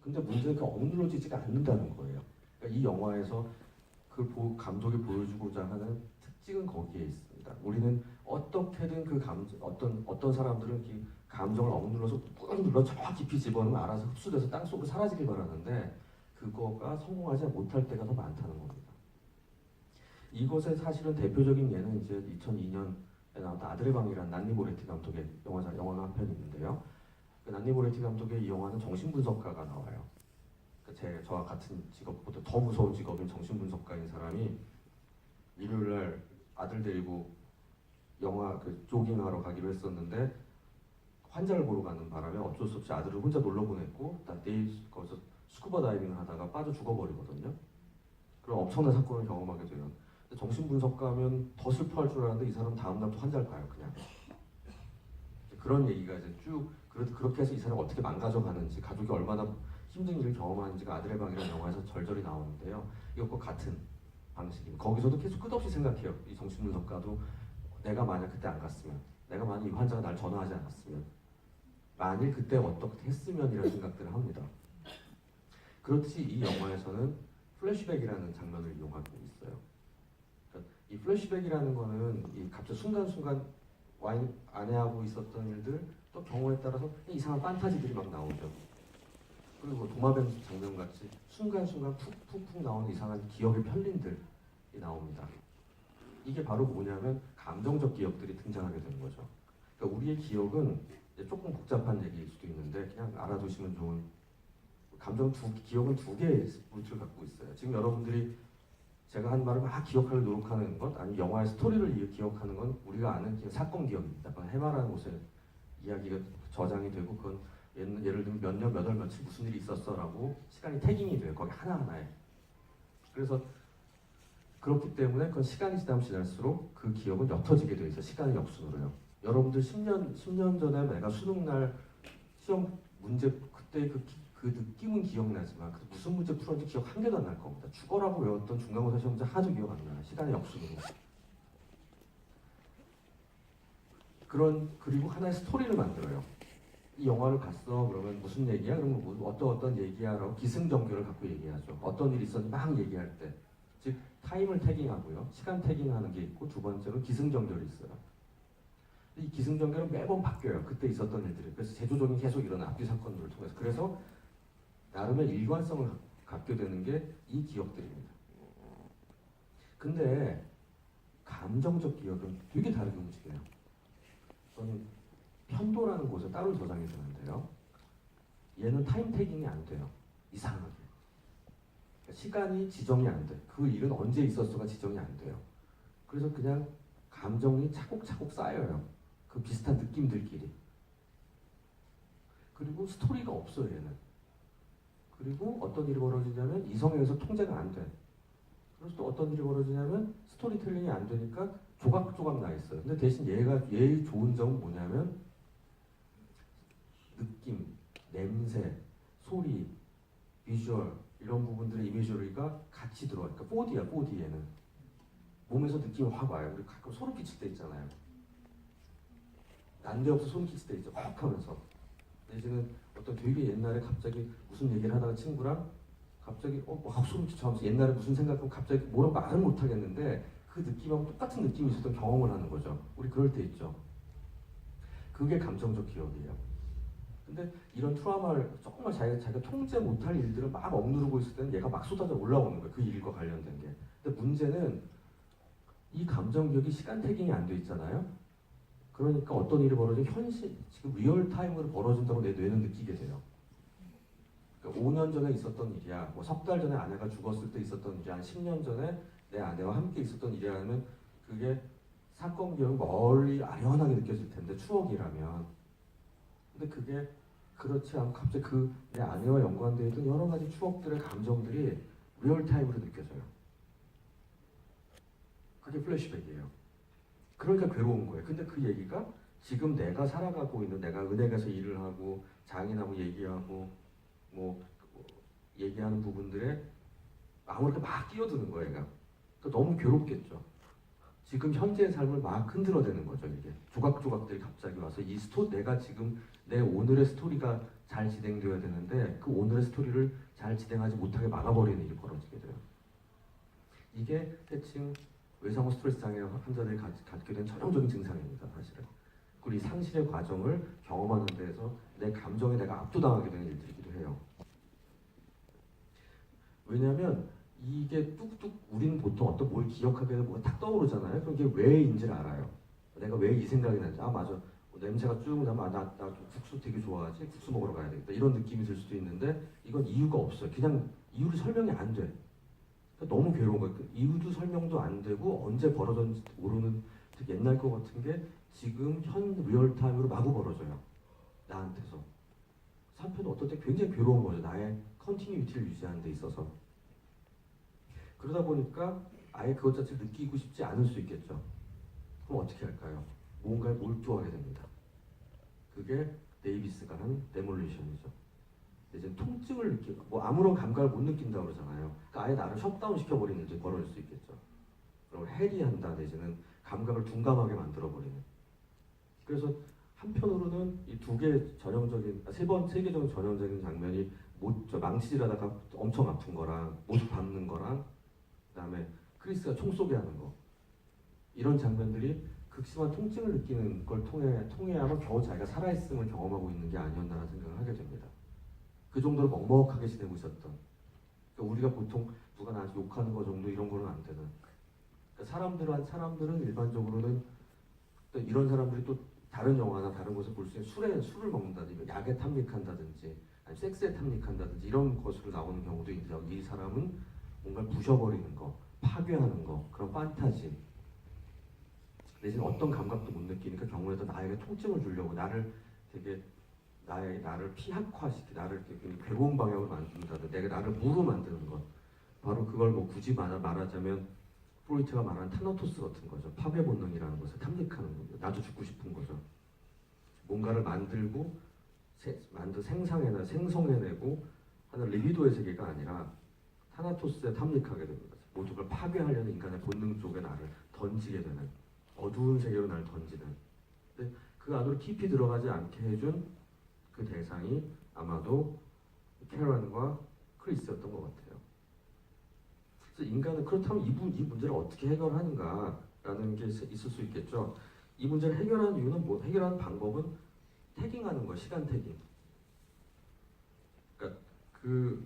근데 문제는 그 억눌러지지가 않는다는 거예요. 그러니까 이 영화에서 감독이 보여주고자 하는 특징은 거기에 있습니다. 우리는 어떻게든 그 어떤 사람들은 이 감정을 억눌러서 꾹 눌러 저 깊이 집어넣으면 알아서 흡수돼서 땅속으로 사라지길 바라는데 그거가 성공하지 못할 때가 더 많다는 겁니다. 이것의 사실은 대표적인 예는 이제 2002년에 나왔던 아들의 방이라는 난니 모레티 감독의 영화가 한 편이 있는데요. 그 난니 모레티 감독의 이 영화는 정신분석가가 나와요. 저와 같은 직업보다 더 무서운 직업인 정신분석가인 사람이 일요일날 아들 데리고 영화 조깅하러 가기로 했었는데 환자를 보러 가는 바람에 어쩔 수 없이 아들을 혼자 놀러 보냈고 내일 거기서 스쿠버 다이빙을 하다가 빠져 죽어버리거든요. 그런 엄청난 사건을 경험하게 돼요. 정신분석가면 더 슬퍼할 줄 알았는데 이 사람 다음날 또 환자를 봐요. 그냥 그런 얘기가 이제 쭉 그렇게 해서 이 사람이 어떻게 망가져가는지 가족이 얼마나 힘든 일을 경험하는지가 아들의 방이라는 영화에서 절절히 나오는데요. 이것과 같은 방식입니다. 거기서도 계속 끝없이 생각해요. 이 정신분석가도 내가 만약 그때 안 갔으면, 내가 만약 이 환자가 날 전화하지 않았으면, 만일 그때 어떻게 했으면 이런 생각들을 합니다. 그렇듯이 이 영화에서는 플래시백이라는 장면을 이용하고 있어요. 그러니까 이 플래시백이라는 거는 이 갑자기 순간순간 아내하고 있었던 일들 또 경우에 따라서 이상한 판타지들이 막 나오죠. 그리고 도마뱀 장면같이 순간순간 푹푹푹 나오는 이상한 기억의 편린들이 나옵니다. 이게 바로 뭐냐면 감정적 기억들이 등장하게 되는 거죠. 그러니까 우리의 기억은 조금 복잡한 얘기일 수도 있는데 그냥 알아두시면 좋은 기억은 두 개의 루트를 갖고 있어요. 지금 여러분들이 제가 한 말을 막 기억하려 노력하는 것 아니면 영화의 스토리를 기억하는 건 우리가 아는 사건 기억입니다. 해마라는 곳에 이야기가 저장이 되고 그건 예를 들면 몇 년, 몇 월, 며칠 무슨 일이 있었어라고 시간이 태깅이 돼요. 거기 하나하나에. 그래서 그렇기 때문에 그건 시간이 지나면 지날수록 그 기억은 옅어지게 돼 있어요. 시간의 역순으로요. 여러분들 10년 전에 내가 수능날 시험 문제 그때 그 느낌은 기억나지만 무슨 문제 풀었는지 기억 한 개도 안 날 겁니다. 죽어라고 외웠던 중간고사 시험 문제 하나도 기억 안 나요. 시간의 역순으로. 그리고 하나의 스토리를 만들어요. 이 영화를 봤어. 그러면 무슨 얘기야? 그러면 어떤 얘기야라고 기승전결을 갖고 얘기하죠. 어떤 일이 있었는지 막 얘기할 때. 즉 타임을 태깅하고요. 시간 태깅하는 게 있고 두 번째로 기승전결이 있어요. 이 기승전결은 매번 바뀌어요. 그때 있었던 일들이. 그래서 재조정이 계속 일어나 앞뒤 사건들을 통해서. 그래서 나름의 일관성을 갖게 되는 게 이 기억들입니다. 근데 감정적 기억은 되게 다르게 움직여요. 저는 편도라는 곳에 따로 저장이 되는데요. 얘는 타임 태깅이 안 돼요. 이상하게. 시간이 지정이 안 돼. 그 일은 언제 있었어가 지정이 안 돼요. 그래서 그냥 감정이 차곡차곡 쌓여요. 그 비슷한 느낌들끼리. 그리고 스토리가 없어요, 얘는. 그리고 어떤 일이 벌어지냐면 이성에서 통제가 안 돼. 그래서 또 어떤 일이 벌어지냐면 스토리텔링이 안 되니까 조각조각 나 있어요. 근데 대신 얘의 좋은 점은 뭐냐면 느낌, 냄새, 소리, 비주얼 이런 부분들의 이미저리가 같이 들어와요. 그러니까 4D야, 4D에는. 몸에서 느낌이 확 와요. 우리 가끔 소름 끼칠 때 있잖아요. 난데없어 소름 끼칠 때 있죠. 확 하면서. 내지는 어떤 되게 옛날에 갑자기 무슨 얘기를 하다가 친구랑 갑자기 막 소름 끼쳐 하면서 옛날에 무슨 생각하면 갑자기 뭐라고 말을 못 하겠는데 그 느낌하고 똑같은 느낌이 있었던 경험을 하는 거죠. 우리 그럴 때 있죠. 그게 감정적 기억이에요. 근데 이런 트라우마를 조금만 자기가 통제 못할 일들을 막 억누르고 있을 때는 얘가 막 쏟아져 올라오는 거예요. 그 일과 관련된 게. 근데 문제는 이 감정 기억이 시간 태깅이 안 돼 있잖아요. 그러니까 어떤 일이 벌어지면 지금 리얼타임으로 벌어진다고 내 뇌는 느끼게 돼요. 그러니까 5년 전에 있었던 일이야. 뭐 석 달 전에 아내가 죽었을 때 있었던 일이야. 한 10년 전에 내 아내와 함께 있었던 일이라면 그게 사건 기억은 멀리 아련하게 느껴질 텐데 추억이라면. 근데 그게 그렇지 않고 갑자기 내 아내와 연관되어 있던 여러 가지 추억들의 감정들이 리얼타임으로 느껴져요. 그게 플래시백이에요. 그러니까 괴로운 거예요. 근데 그 얘기가 지금 내가 살아가고 있는 내가 은행에서 일을 하고 장인하고 얘기하고 뭐 얘기하는 부분들에 아무렇게 막 끼어드는 거예요. 그러니까 너무 괴롭겠죠. 지금 현재의 삶을 막 흔들어대는 거죠. 이게 조각조각들이 갑자기 와서 내가 지금 내 오늘의 스토리가 잘 진행되어야 되는데 그 오늘의 스토리를 잘 진행하지 못하게 막아버리는 일이 벌어지게 돼요. 이게 대칭 외상후 스트레스 장애 환자들이 갖게 된 전형적인 증상입니다. 사실은. 그리고 이 상실의 과정을 경험하는 데에서 내 감정에 내가 압도당하게 되는 일들이기도 해요. 왜냐하면 이게 뚝뚝 우리는 보통 어떤 뭘 기억하게 되면 뭐가 딱 떠오르잖아요. 그럼 이게 왜인지를 알아요. 내가 왜 이 생각이 나는지. 아 맞아. 냄새가 쭉 나면 나 국수 되게 좋아하지. 국수 먹으러 가야 되겠다. 이런 느낌이 들 수도 있는데 이건 이유가 없어요. 그냥 이유를 설명이 안 돼. 그러니까 너무 괴로운 거예요. 이유도 설명도 안 되고 언제 벌어졌는지 모르는 되게 옛날 것 같은 게 지금 현 리얼타임으로 마구 벌어져요. 나한테서. 한편은 어떨 때 굉장히 괴로운 거죠. 나의 컨티뉴이티를 유지하는 데 있어서. 그러다 보니까 아예 그것 자체를 느끼고 싶지 않을 수 있겠죠. 그럼 어떻게 할까요? 뭔가에 몰두하게 됩니다. 그게 데이비스가 한 데몰리션이죠. 이제 통증을 느끼고 뭐 아무런 감각을 못 느낀다고 그러잖아요. 그러니까 아예 나를 셧다운 시켜버리는 일이 벌어질 수 있겠죠. 그럼 해리한다 내지는 감각을 둔감하게 만들어버리는. 그래서 한편으로는 이 두 개 전형적인 세 개적인 전형적인 장면이 망치질하다가 엄청 아픈 거랑 못 밟는 거랑 그다음에 크리스가 총 쏘게 하는 거 이런 장면들이 극심한 통증을 느끼는 걸 통해야만 겨우 자기가 살아있음을 경험하고 있는 게 아니었나라는 생각을 하게 됩니다. 그 정도로 먹먹하게 지내고 있었던. 그러니까 우리가 보통 누가 나한테 욕하는 거 정도 이런 거는 안 되는. 그러니까 사람들은 일반적으로는 또 이런 사람들이 또 다른 영화나 다른 곳에 볼 수 있는 술을 먹는다든지 약에 탐닉한다든지 아니면 섹스에 탐닉한다든지 이런 것으로 나오는 경우도 있는데 이 사람은 뭔가 부셔버리는 거, 파괴하는 거, 그런 판타지 내지는 어떤 감각도 못 느끼니까 경우에도 나에게 통증을 주려고 나를 피학화시키 나를 괴로운 방향으로 만든다든 내가 나를 무로 만드는 것 바로 그걸 뭐 굳이 말하자면 프로이트가 말하는 타나토스 같은 거죠. 파괴 본능이라는 것을 탐닉하는 거죠. 나도 죽고 싶은 거죠. 뭔가를 만들고 생성해내고 하는 리비도의 세계가 아니라 타나토스에 탐닉하게 됩니다. 모든 걸 파괴하려는 인간의 본능 쪽에 나를 던지게 되는 어두운 세계로 나를 던지는. 근데 그 안으로 깊이 들어가지 않게 해준 그 대상이 아마도 캐런과 크리스였던 것 같아요. 그래서 인간은 그렇다면 이 문제를 어떻게 해결하는가라는 게 있을 수 있겠죠. 이 문제를 해결하는 이유는 해결하는 방법은 태깅하는 거, 시간 태깅. 그러니까 그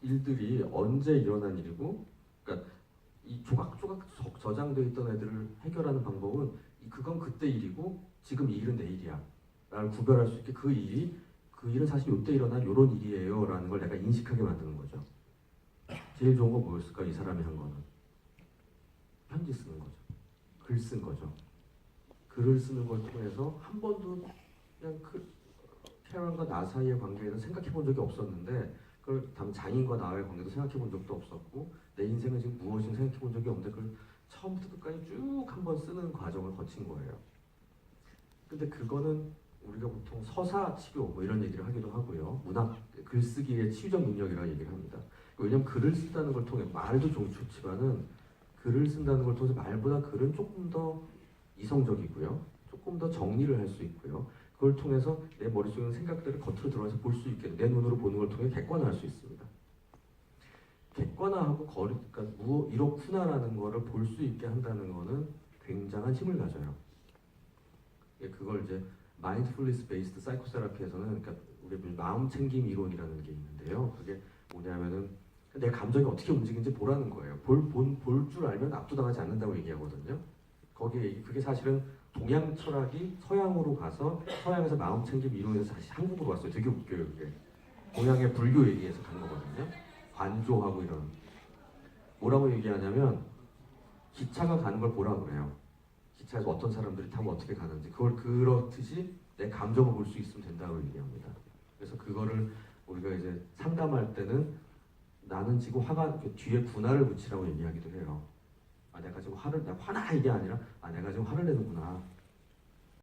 일들이 언제 일어난 일이고, 그러니까 이 조각조각 저장되어 있던 애들을 해결하는 방법은 그건 그때 일이고 지금 이 일은 내일이야 라를 구별할 수 있게 그 일은 사실 요때 일어난 요런 일이에요 라는 걸 내가 인식하게 만드는 거죠. 제일 좋은 건 뭐였을까? 이 사람이 한 거는 편지 쓰는 거죠. 글 쓴 거죠. 글을 쓰는 걸 통해서 한 번도 그냥 캐런과 나 사이의 관계에는 생각해 본 적이 없었는데 그걸 다음 장인과 나의 관계도 생각해 본 적도 없었고 내 인생은 지금 무엇인가 생각해 본 적이 없는데 그걸 처음부터 끝까지 쭉 한번 쓰는 과정을 거친 거예요. 근데 그거는 우리가 보통 서사 치료 뭐 이런 얘기를 하기도 하고요. 문학 글쓰기의 치유적 능력이라고 얘기를 합니다. 왜냐면 글을 쓴다는 걸 통해 말도 좀 좋지만은 글을 쓴다는 걸 통해서 말보다 글은 조금 더 이성적이고요. 조금 더 정리를 할 수 있고요. 그걸 통해서 내 머릿속에 있는 생각들을 겉으로 드러내서 볼 수 있게 내 눈으로 보는 걸 통해 객관화할 수 있습니다. 객관화하고 그러니까 이렇구나라는 거를 볼 수 있게 한다는 거는 굉장한 힘을 가져요. 그걸 이제 마인드풀니스 베이스드 사이코세라피에서는 그러니까 우리 마음 챙김 이론이라는 게 있는데요. 그게 뭐냐면은 내 감정이 어떻게 움직이는지 보라는 거예요. 볼 줄 알면 압도당하지 않는다고 얘기하거든요. 그게 사실은 동양 철학이 서양으로 가서 서양에서 마음 챙김 이론에서 다시 한국으로 왔어요. 되게 웃겨요. 그게 동양의 불교 얘기에서 간 거거든요. 관조하고 이런 뭐라고 얘기하냐면 기차가 가는 걸 보라 그래요. 기차에서 어떤 사람들이 타고 어떻게 가는지 그걸 그렇듯이 내 감정을 볼 수 있으면 된다고 얘기합니다. 그래서 그거를 우리가 이제 상담할 때는 나는 지금 뒤에 분할을 붙이라고 얘기하기도 해요. 내가 지금 내가 화나 이게 아니라 내가 지금 화를 내는구나.